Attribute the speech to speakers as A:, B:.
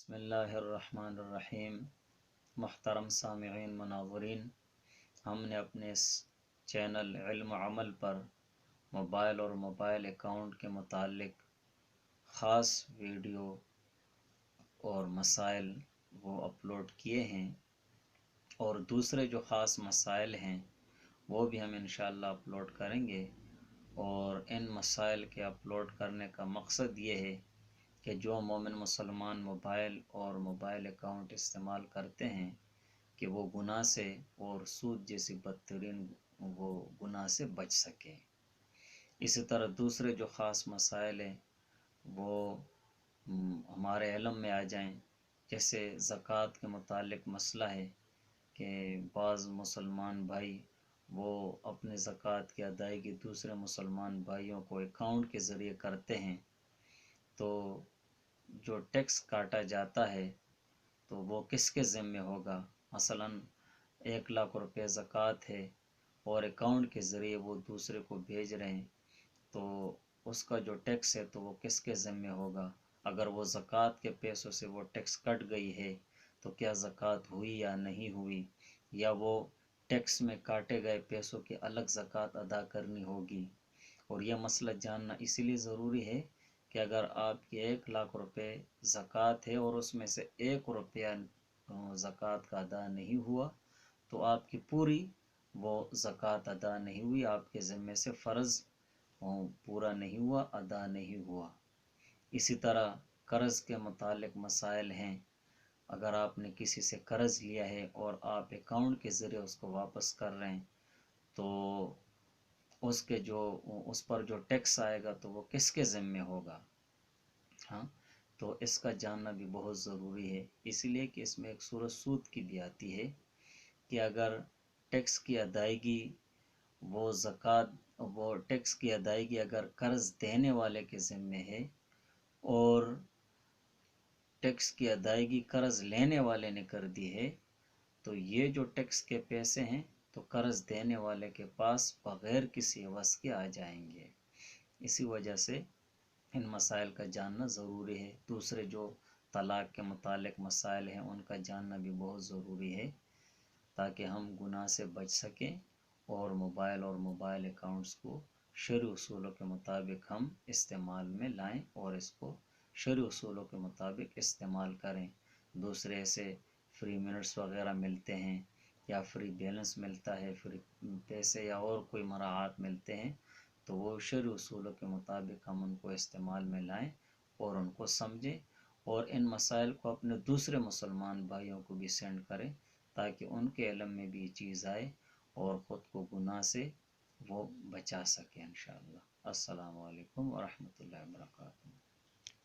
A: بسم اللہ الرحمن الرحیم۔ محترم سامعین مناظرین، ہم نے اپنے اس چینل علم و عمل پر موبائل اور موبائل اکاؤنٹ کے متعلق خاص ویڈیو اور مسائل وہ اپلوڈ کیے ہیں، اور دوسرے جو خاص مسائل ہیں وہ بھی ہم انشاءاللہ اپلوڈ کریں گے۔ اور ان مسائل کے اپلوڈ کرنے کا مقصد یہ ہے کہ جو مومن مسلمان موبائل اور موبائل اکاؤنٹ استعمال کرتے ہیں کہ وہ گناہ سے اور سود جیسی بدترین وہ گناہ سے بچ سکیں۔ اسی طرح دوسرے جو خاص مسائل ہیں وہ ہمارے علم میں آ جائیں، جیسے زکوٰۃ کے متعلق مسئلہ ہے کہ بعض مسلمان بھائی وہ اپنے زکوٰۃ کی ادائیگی دوسرے مسلمان بھائیوں کو اکاؤنٹ کے ذریعے کرتے ہیں، تو جو ٹیکس کاٹا جاتا ہے تو وہ کس کے ذمے ہوگا؟ مثلاً 1,00,000 روپے زکوٰۃ ہے اور اکاؤنٹ کے ذریعے وہ دوسرے کو بھیج رہے ہیں، تو اس کا جو ٹیکس ہے تو وہ کس کے ذمے ہوگا؟ اگر وہ زکوٰۃ کے پیسوں سے وہ ٹیکس کٹ گئی ہے تو کیا زکوٰۃ ہوئی یا نہیں ہوئی، یا وہ ٹیکس میں کاٹے گئے پیسوں کی الگ زکوٰۃ ادا کرنی ہوگی؟ اور یہ مسئلہ جاننا اسی لیے ضروری ہے کہ اگر آپ کی 1,00,000 روپے زکوٰۃ ہے اور اس میں سے 1 روپیہ زکوٰۃ کا ادا نہیں ہوا تو آپ کی پوری وہ زکوٰۃ ادا نہیں ہوئی، آپ کے ذمے سے فرض پورا نہیں ہوا، ادا نہیں ہوا۔ اسی طرح قرض کے متعلق مسائل ہیں۔ اگر آپ نے کسی سے قرض لیا ہے اور آپ اکاؤنٹ کے ذریعے اس کو واپس کر رہے ہیں تو اس پر جو ٹیکس آئے گا تو وہ کس کے ذمے ہوگا؟ ہاں، تو اس کا جاننا بھی بہت ضروری ہے، اس لیے کہ اس میں ایک صورت سود کی بھی آتی ہے کہ اگر ٹیکس کی ادائیگی وہ ٹیکس کی ادائیگی اگر قرض دینے والے کے ذمے ہے اور ٹیکس کی ادائیگی قرض لینے والے نے کر دی ہے، تو یہ جو ٹیکس کے پیسے ہیں تو قرض دینے والے کے پاس بغیر کسی عوض کے آ جائیں گے۔ اسی وجہ سے ان مسائل کا جاننا ضروری ہے۔ دوسرے جو طلاق کے متعلق مسائل ہیں ان کا جاننا بھی بہت ضروری ہے تاکہ ہم گناہ سے بچ سکیں اور موبائل اکاؤنٹس کو شرعی اصولوں کے مطابق ہم استعمال میں لائیں اور اس کو شرعی اصولوں کے مطابق استعمال کریں۔ دوسرے سے فری منٹس وغیرہ ملتے ہیں یا فری بیلنس ملتا ہے، فری پیسے یا اور کوئی مراعات ملتے ہیں، تو وہ شرعی اصولوں کے مطابق ہم ان کو استعمال میں لائیں اور ان کو سمجھیں، اور ان مسائل کو اپنے دوسرے مسلمان بھائیوں کو بھی سینڈ کریں تاکہ ان کے علم میں بھی یہ چیز آئے اور خود کو گناہ سے وہ بچا سکیں انشاءاللہ۔ السلام علیکم ورحمۃ اللہ وبرکاتہ۔